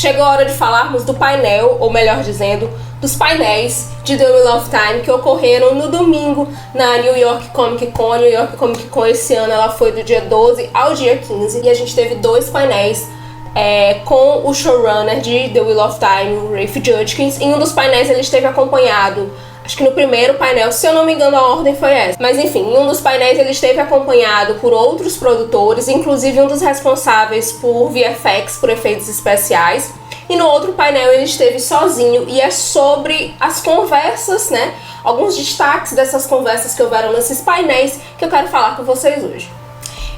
chegou a hora de falarmos do painel, ou melhor dizendo, dos painéis de The Wheel of Time que ocorreram no domingo na New York Comic Con. A New York Comic Con esse ano ela foi do dia 12 ao dia 15 e a gente teve 2 painéis com o showrunner de The Wheel of Time, o Rafe Judkins. Em um dos painéis ele esteve acompanhado, acho que no primeiro painel, se eu não me engano a ordem foi essa, mas enfim, em um dos painéis ele esteve acompanhado por outros produtores, inclusive um dos responsáveis por VFX, por efeitos especiais. E no outro painel ele esteve sozinho e é sobre as conversas, né? Alguns destaques dessas conversas que houveram nesses painéis que eu quero falar com vocês hoje.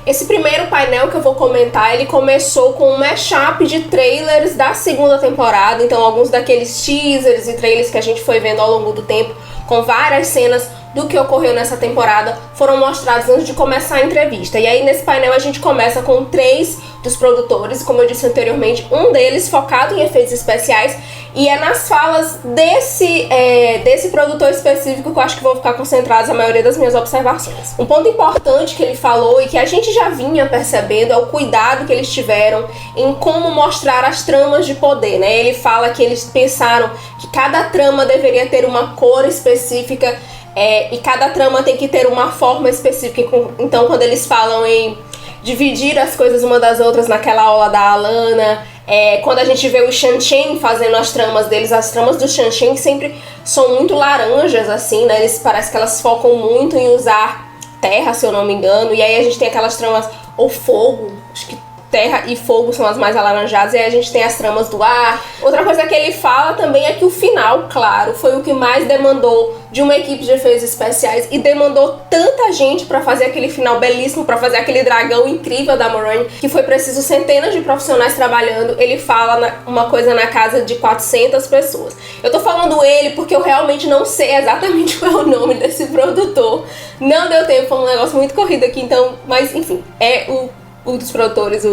Esse primeiro painel que eu vou comentar, ele começou com um mashup de trailers da segunda temporada. Então alguns daqueles teasers e trailers que a gente foi vendo ao longo do tempo, com várias cenas do que ocorreu nessa temporada, foram mostrados antes de começar a entrevista. E aí nesse painel a gente começa com 3 dos produtores, como eu disse anteriormente, um deles focado em efeitos especiais, e é nas falas desse produtor específico que eu acho que vão ficar concentradas a maioria das minhas observações. Um ponto importante que ele falou e que a gente já vinha percebendo é o cuidado que eles tiveram em como mostrar as tramas de poder, né? Ele fala que eles pensaram que cada trama deveria ter uma cor específica, e cada trama tem que ter uma forma específica. Então quando eles falam em dividir as coisas uma das outras naquela aula da Alana, quando a gente vê o Shang-Chi fazendo as tramas deles, as tramas do Shang-Chi sempre são muito laranjas, assim, né? Parece que elas focam muito em usar terra, se eu não me engano, e aí a gente tem aquelas tramas, ou fogo, acho que terra e fogo são as mais alaranjadas, e aí a gente tem as tramas do ar. Outra coisa que ele fala também é que o final, claro, foi o que mais demandou de uma equipe de efeitos especiais e demandou tanta gente pra fazer aquele final belíssimo, pra fazer aquele dragão incrível da Moiraine, que foi preciso centenas de profissionais trabalhando. Ele fala uma coisa na casa de 400 pessoas. Eu tô falando ele porque eu realmente não sei exatamente qual é o nome desse produtor. Não deu tempo, foi um negócio muito corrido aqui, então, mas enfim, é um dos produtores, se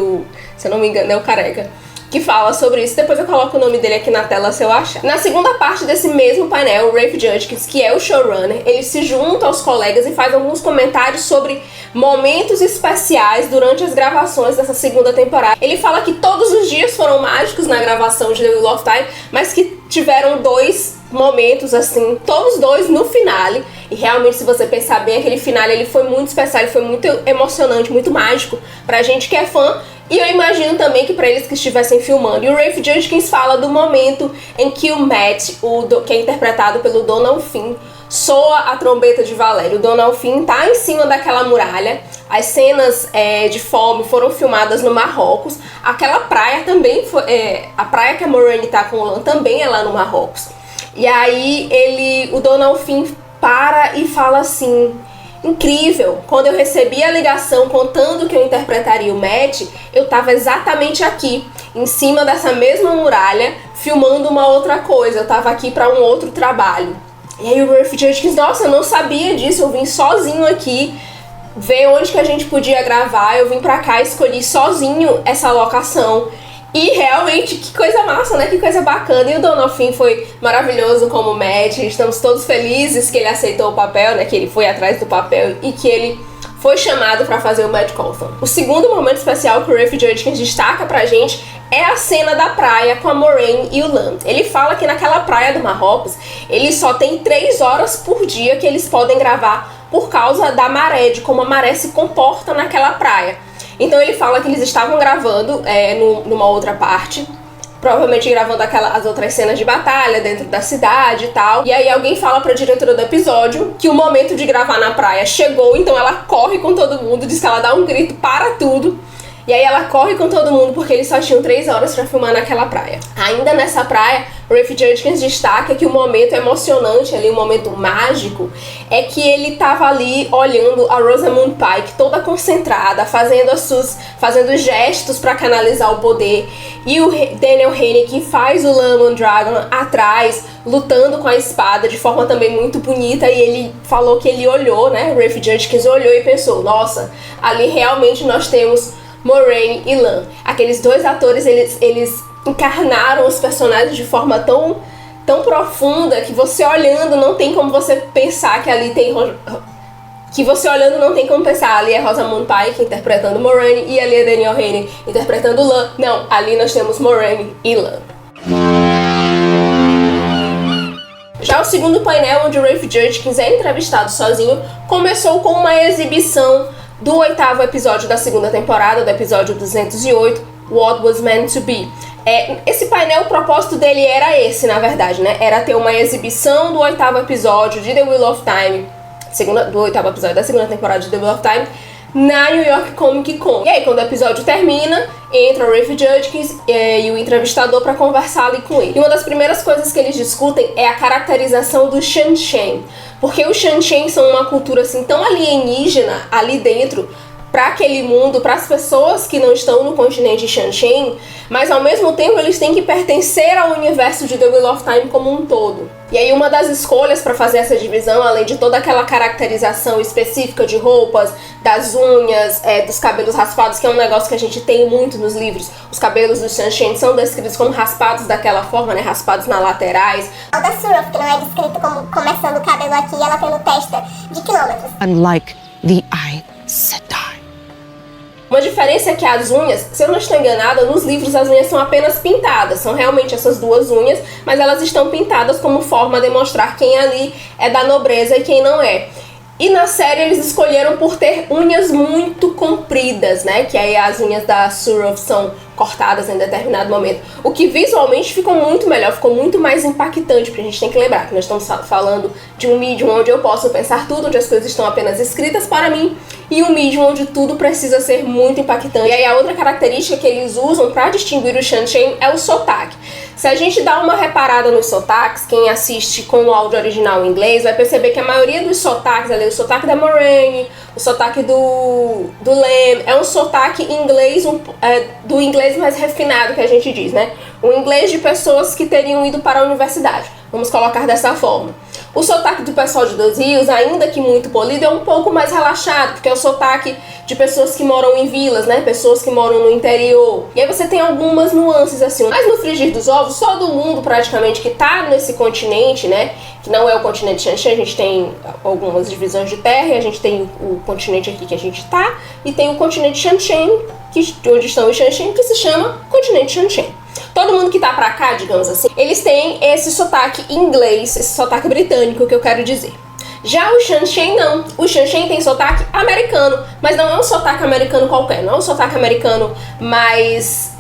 eu não me engano, é o Careca, que fala sobre isso. Depois eu coloco o nome dele aqui na tela se eu achar. Na segunda parte desse mesmo painel, o Rafe Judkins, que é o showrunner, ele se junta aos colegas e faz alguns comentários sobre momentos especiais durante as gravações dessa segunda temporada. Ele fala que todos os dias foram mágicos na gravação de The Wheel of Time, mas que tiveram 2 momentos, assim, todos 2 no finale. E realmente, se você pensar bem, aquele finale ele foi muito especial, ele foi muito emocionante, muito mágico pra gente que é fã. E eu imagino também que pra eles que estivessem filmando. E o Rafe Judkins fala do momento em que o Matt, que é interpretado pelo Donald Finn, soa a trombeta de Valério. O Donald Finn tá em cima daquela muralha. As cenas de fome foram filmadas no Marrocos. Aquela praia também foi... a praia que a Moiraine tá com o Lan também é lá no Marrocos. E aí o Donald Finn para e fala assim: incrível, quando eu recebi a ligação contando que eu interpretaria o Matt, eu tava exatamente aqui, em cima dessa mesma muralha, filmando uma outra coisa, eu tava aqui pra um outro trabalho. E aí o Rafe Judkins, nossa, eu não sabia disso, eu vim sozinho aqui ver onde que a gente podia gravar, eu vim pra cá e escolhi sozinho essa locação. E realmente, que coisa massa, né? Que coisa bacana. E o Donald Finn foi maravilhoso como Matt. Estamos todos felizes que ele aceitou o papel, né? Que ele foi atrás do papel e que ele foi chamado pra fazer o Matt Coulson. O segundo momento especial que o Rafe Judkins destaca pra gente é a cena da praia com a Moiraine e o Lan. Ele fala que naquela praia do Marrocos, eles só tem 3 horas por dia que eles podem gravar por causa da maré, de como a maré se comporta naquela praia. Então ele fala que eles estavam gravando numa outra parte, provavelmente gravando as outras cenas de batalha dentro da cidade e tal. E aí alguém fala pra diretora do episódio que o momento de gravar na praia chegou, então ela corre com todo mundo, diz que ela dá um grito para tudo. E aí ela corre com todo mundo porque eles só tinham 3 horas pra filmar naquela praia. Ainda nessa praia, o Rafe Judkins destaca que o momento emocionante ali, o momento mágico, é que ele tava ali olhando a Rosamund Pike toda concentrada, fazendo gestos pra canalizar o poder. E o Daniel Haney, que faz o Lemon Dragon atrás, lutando com a espada de forma também muito bonita. E ele falou que ele olhou, né? O Rafe Judkins olhou e pensou: nossa, ali realmente nós temos Moiraine e Lan. Aqueles 2 atores, eles encarnaram os personagens de forma tão profunda que você olhando não tem como você pensar que ali tem que você olhando não tem como pensar, ali é Rosamund Pike interpretando Moraine e ali é Danielle Haney interpretando Lan. Não, ali nós temos Moraine e Lan. Já o segundo painel, onde o Rafe Judkins é entrevistado sozinho, começou com uma exibição do 8º episódio da segunda temporada, do episódio 208, What Was Meant to Be. Esse painel, o propósito dele era esse, na verdade, né? Era ter uma exibição do 8º episódio de The Wheel of Time, do 8º episódio da segunda temporada de The Wheel of Time, na New York Comic Con. E aí, quando o episódio termina, entra o Rafe Judkins e o entrevistador para conversar ali com ele. E uma das primeiras coisas que eles discutem é a caracterização do Shan-Shan. Porque os Shan-Shan são uma cultura assim tão alienígena ali dentro, para aquele mundo, para as pessoas que não estão no continente Shan-Shan, mas ao mesmo tempo eles têm que pertencer ao universo de The Wheel of Time como um todo. E aí uma das escolhas para fazer essa divisão, além de toda aquela caracterização específica de roupas, das unhas, dos cabelos raspados, que é um negócio que a gente tem muito nos livros, os cabelos dos Shan-Shan são descritos como raspados daquela forma, né, raspados nas laterais. O da Suroth, que não é descrito como começando o cabelo aqui, ela tendo testa de quilômetros. Unlike the Aes Sedai. Uma diferença é que as unhas, se eu não estou enganada, nos livros as unhas são apenas pintadas. São realmente essas duas unhas, mas elas estão pintadas como forma de demonstrar quem ali é da nobreza e quem não é. E na série eles escolheram por ter unhas muito compridas, né? Que aí as unhas da Suroth são cortadas em determinado momento. O que visualmente ficou muito melhor, ficou muito mais impactante, porque a gente tem que lembrar que nós estamos falando de um medium onde eu posso pensar tudo, onde as coisas estão apenas escritas para mim, e um medium onde tudo precisa ser muito impactante. E aí a outra característica que eles usam para distinguir o Shan-Shan é o sotaque. Se a gente dá uma reparada nos sotaques, quem assiste com o áudio original em inglês vai perceber que a maioria dos sotaques, ali, o sotaque da Moraine, o sotaque do Lem, é um sotaque inglês, do inglês mais refinado que a gente diz, né? O inglês de pessoas que teriam ido para a universidade, vamos colocar dessa forma. O sotaque do pessoal de Dois Rios, ainda que muito polido, é um pouco mais relaxado, porque é o sotaque de pessoas que moram em vilas, né? Pessoas que moram no interior. E aí você tem algumas nuances assim. Mas no frigir dos ovos, só do mundo praticamente que tá nesse continente, né? Que não é o continente Shan-Shan, a gente tem algumas divisões de terra, e a gente tem o continente aqui que a gente tá, e tem o continente Shan-Shan, onde estão os Shan-Shan, que se chama continente Shan-Shan. Todo mundo que tá pra cá, digamos assim, eles têm esse sotaque inglês, esse sotaque britânico que eu quero dizer. Já o Shan-Shan não. O Shan-Shan tem sotaque americano, mas não é um sotaque americano qualquer, não é um sotaque americano mais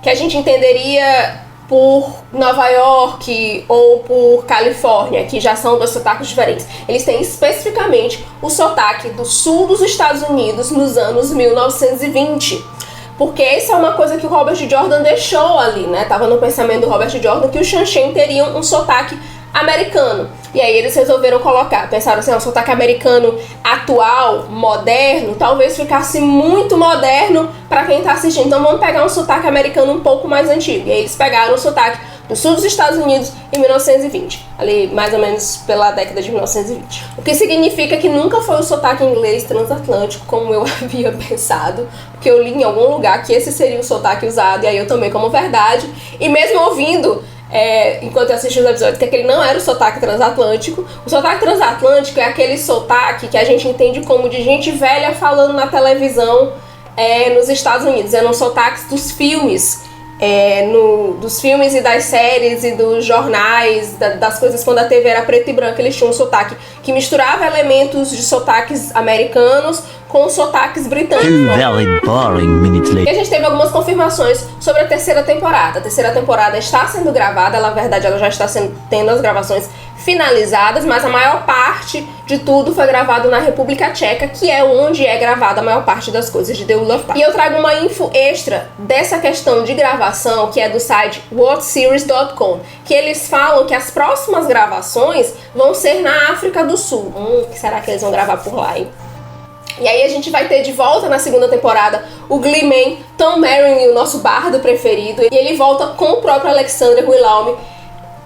que a gente entenderia por Nova York ou por Califórnia, que já são dois sotaques diferentes. Eles têm especificamente o sotaque do sul dos Estados Unidos nos anos 1920. Porque isso é uma coisa que o Robert Jordan deixou ali, né? Tava no pensamento do Robert Jordan que os Shan-Shan teriam um sotaque americano. E aí eles resolveram colocar, pensaram assim, um sotaque americano atual, moderno, talvez ficasse muito moderno para quem tá assistindo. Então vamos pegar um sotaque americano um pouco mais antigo. E aí eles pegaram o sotaque do sul dos Estados Unidos em 1920, ali mais ou menos pela década de 1920. O que significa que nunca foi o sotaque inglês transatlântico, como eu havia pensado, porque eu li em algum lugar que esse seria o sotaque usado, e aí eu tomei como verdade. E mesmo ouvindo, enquanto eu assisti os episódios, que aquele não era o sotaque transatlântico. O sotaque transatlântico é aquele sotaque que a gente entende como de gente velha falando na televisão nos Estados Unidos. Eram sotaques dos filmes, dos filmes e das séries e dos jornais, das coisas quando a TV era preto e branco. Eles tinham um sotaque que misturava elementos de sotaques americanos com sotaques britânicos. E a gente teve algumas confirmações sobre a terceira temporada. A terceira temporada está sendo gravada, na verdade ela já está tendo as gravações finalizadas, mas a maior parte de tudo foi gravado na República Tcheca, que é onde é gravada a maior parte das coisas de The Wheel of Time. E eu trago uma info extra dessa questão de gravação, que é do site whatseries.com, que eles falam que as próximas gravações vão ser na África do Sul. O que será que eles vão gravar por lá, hein? E aí a gente vai ter de volta na segunda temporada o Glee-Man Tom Merrill, o nosso bardo preferido, e ele volta com o próprio Alexander Wilhelm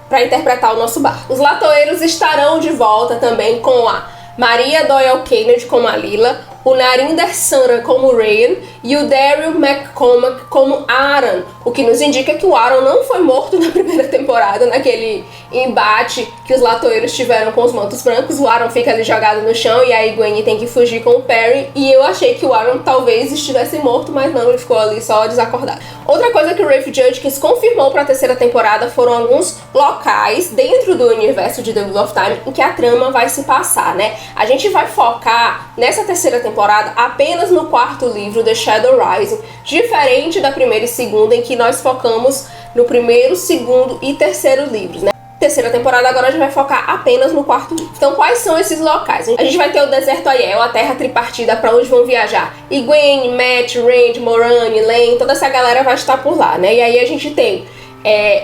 para interpretar o nosso bardo. Os latoeiros estarão de volta também com a Maria Doyle Kennedy como a Lila, o Narinder Sandra como Ryan e o Daryl McCormack como Aaron, O que nos indica que o Aaron não foi morto na primeira temporada, naquele embate que os latoeiros tiveram com os mantos brancos. O Aaron fica ali jogado no chão e aí Gwen tem que fugir com o Perry. E eu achei que o Aaron talvez estivesse morto, mas não, ele ficou ali só desacordado. Outra coisa que o Rafe Judkins confirmou para a terceira temporada foram alguns locais dentro do universo de The Wheel of Time em que a trama vai se passar, né? A gente vai focar nessa terceira temporada apenas no quarto livro, The Shadow Rising, diferente da primeira e segunda, em que nós focamos no primeiro, segundo e terceiro livros, né? Terceira temporada agora a gente vai focar apenas no quarto livro. Então quais são esses locais? A gente vai ter o deserto Aiel, a terra tripartida para onde vão viajar Egwene, Matt, Rand, Moraine, Lane, toda essa galera vai estar por lá, né? E aí a gente tem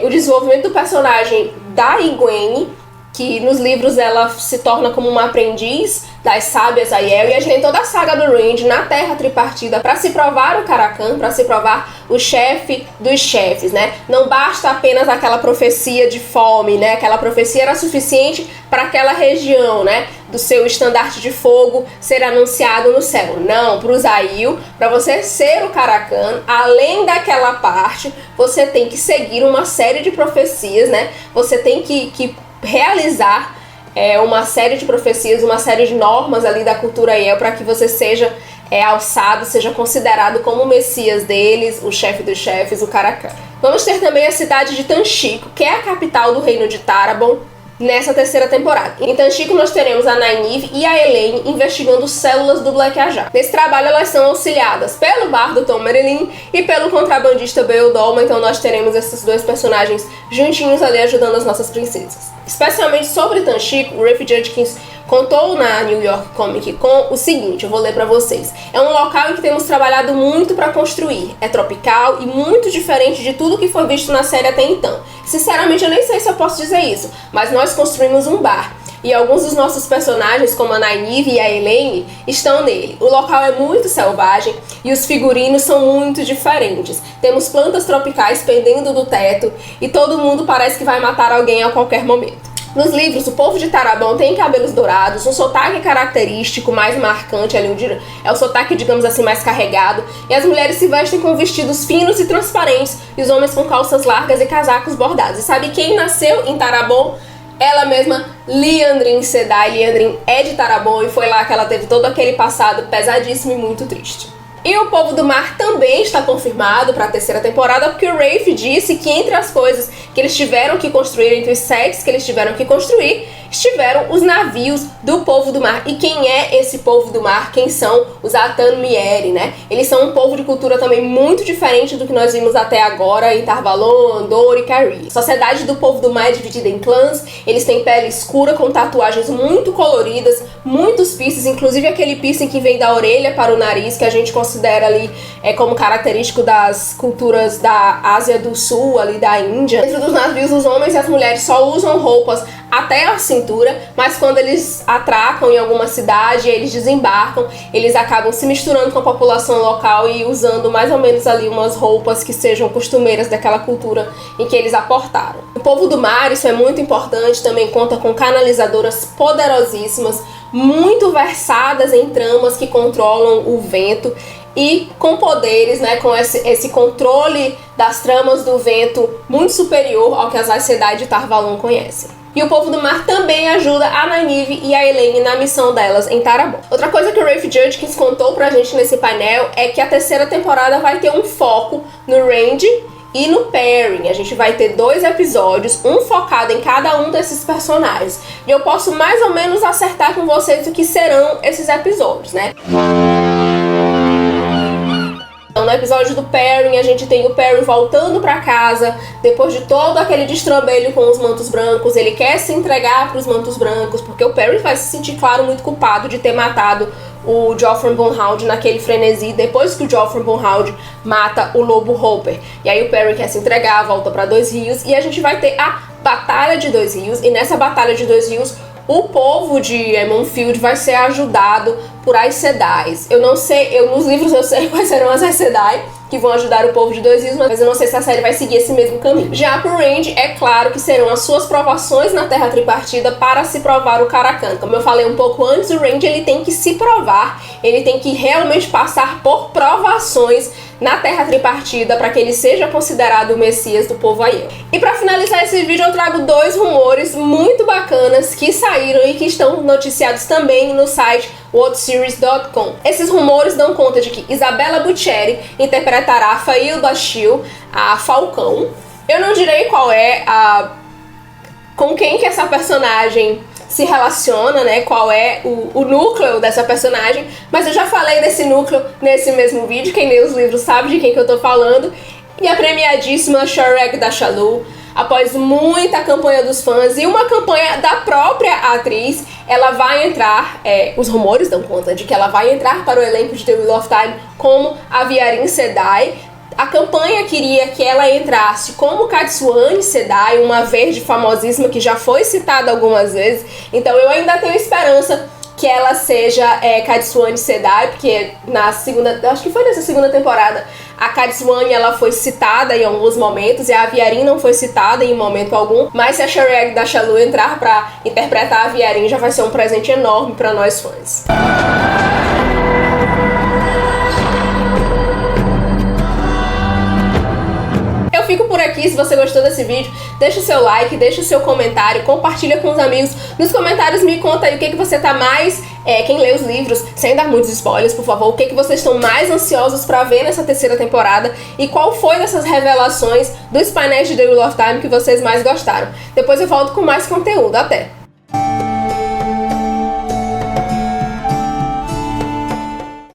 o desenvolvimento do personagem da Egwene, que nos livros ela se torna como uma aprendiz das sábias Aiel, e a gente tem toda a saga do Rand na Terra Tripartida para se provar o Caracan, para se provar o chefe dos chefes, né? Não basta apenas aquela profecia de fome, né? Aquela profecia era suficiente para aquela região, né? Do seu estandarte de fogo ser anunciado no céu. Não, para os Aiel, para você ser o Caracan, além daquela parte, você tem que seguir uma série de profecias, né? Você tem que realizar uma série de profecias, uma série de normas ali da cultura Aiel para que você seja alçado, seja considerado como o Messias deles, o chefe dos chefes, o Caracan. Vamos ter também a cidade de Tanchico, que é a capital do reino de Tarabon, nessa terceira temporada. Em Tanchico nós teremos a Nynaeve e a Elaine investigando células do Black Ajah. Nesse trabalho elas são auxiliadas pelo bardo Tom Merrilin e pelo contrabandista Bael Dorman, então nós teremos esses dois personagens juntinhos ali ajudando as nossas princesas. Especialmente sobre Tanchico, o Rafe Judkins contou na New York Comic Con o seguinte, eu vou ler pra vocês. É um local em que temos trabalhado muito para construir. É tropical e muito diferente de tudo que foi visto na série até então. Sinceramente, eu nem sei se eu posso dizer isso, mas nós construímos um bar. E alguns dos nossos personagens, como a Nynaeve e a Elaine, estão nele. O local é muito selvagem e os figurinos são muito diferentes. Temos plantas tropicais pendendo do teto e todo mundo parece que vai matar alguém a qualquer momento. Nos livros, o povo de Tarabon tem cabelos dourados, um sotaque característico mais marcante ali, é o sotaque, digamos assim, mais carregado, e as mulheres se vestem com vestidos finos e transparentes, e os homens com calças largas e casacos bordados. E sabe quem nasceu em Tarabon? Ela mesma, Liandrin Sedai. Liandrin é de Tarabon e foi lá que ela teve todo aquele passado pesadíssimo e muito triste. E o Povo do Mar também está confirmado para a terceira temporada, porque o Rafe disse que entre as coisas que eles tiveram que construir, entre os sets que eles tiveram que construir, estiveram os navios do Povo do Mar. E quem é esse Povo do Mar? Quem são os Atan Mieri, né? Eles são um povo de cultura também muito diferente do que nós vimos até agora em Tar Valon, Andor e Carrie. A sociedade do Povo do Mar é dividida em clãs, eles têm pele escura com tatuagens muito coloridas, muitos piercings, inclusive aquele piercing que vem da orelha para o nariz, que a gente considera ali como característico das culturas da Ásia do Sul, ali da Índia. Dentro dos navios, os homens e as mulheres só usam roupas até a cintura, mas quando eles atracam em alguma cidade, eles desembarcam, eles acabam se misturando com a população local e usando mais ou menos ali umas roupas que sejam costumeiras daquela cultura em que eles aportaram. O Povo do Mar, isso é muito importante, também conta com canalizadoras poderosíssimas, muito versadas em tramas que controlam o vento e com poderes, né, com esse controle das tramas do vento muito superior ao que as Aes Sedai de Tar Valon conhecem. E o Povo do Mar também ajuda a Nynaeve e a Elaine na missão delas em Tarabon. Outra coisa que o Rafe Judkins contou pra gente nesse painel é que a terceira temporada vai ter um foco no Rand e no Perrin. A gente vai ter 2 episódios, um focado em cada um desses personagens. E eu posso mais ou menos acertar com vocês o que serão esses episódios, né? Então, no episódio do Perrin, a gente tem o Perrin voltando pra casa, depois de todo aquele destrambelho com os mantos brancos. Ele quer se entregar pros mantos brancos, porque o Perrin vai se sentir, claro, muito culpado de ter matado o Joffrey Bonhound naquele frenesi, depois que o Joffrey Bonhound mata o Lobo Hopper. E aí o Perrin quer se entregar, volta pra Dois Rios, e a gente vai ter a Batalha de Dois Rios, e nessa Batalha de Dois Rios, o povo de Emondfield vai ser ajudado por Aes Sedai. Eu não sei, nos livros eu sei quais serão as Aes Sedai que vão ajudar o povo de Dois Rios, mas eu não sei se a série vai seguir esse mesmo caminho. Já pro Randy, é claro que serão as suas provações na Terra Tripartida para se provar o Caracan. Como eu falei um pouco antes, o Randy ele tem que se provar, ele tem que realmente passar por provações na Terra Tripartida para que ele seja considerado o Messias do povo Aiel. E para finalizar esse vídeo eu trago 2 rumores muito bacanas que saíram e que estão noticiados também no site WhatSeries.com. Esses rumores dão conta de que Isabella Buccieri interpretará Fail Bashir, a Falcão. Eu não direi qual é com quem que essa personagem se relaciona, né, qual é o núcleo dessa personagem, mas eu já falei desse núcleo nesse mesmo vídeo, quem lê os livros sabe de quem que eu tô falando. E a premiadíssima Shohreh Aghdashloo, após muita campanha dos fãs e uma campanha da própria atriz, ela vai entrar, os rumores dão conta de que ela vai entrar para o elenco de The Wheel of Time como a Viarin Sedai. A campanha queria que ela entrasse como Katsuane Sedai, uma verde famosíssima que já foi citada algumas vezes. Então eu ainda tenho esperança que ela seja Katsuane Sedai, porque na segunda, acho que foi nessa segunda temporada, a Katsuane ela foi citada em alguns momentos e a Viarin não foi citada em momento algum. Mas se a Shohreh Aghdashloo entrar para interpretar a Viarin, já vai ser um presente enorme para nós fãs. Fico por aqui. Se você gostou desse vídeo, deixa o seu like, deixa o seu comentário, compartilha com os amigos. Nos comentários me conta aí o que você tá mais, quem lê os livros, sem dar muitos spoilers, por favor, o que vocês estão mais ansiosos pra ver nessa terceira temporada e qual foi dessas revelações dos painéis de The Wheel of Time que vocês mais gostaram. Depois eu volto com mais conteúdo. Até!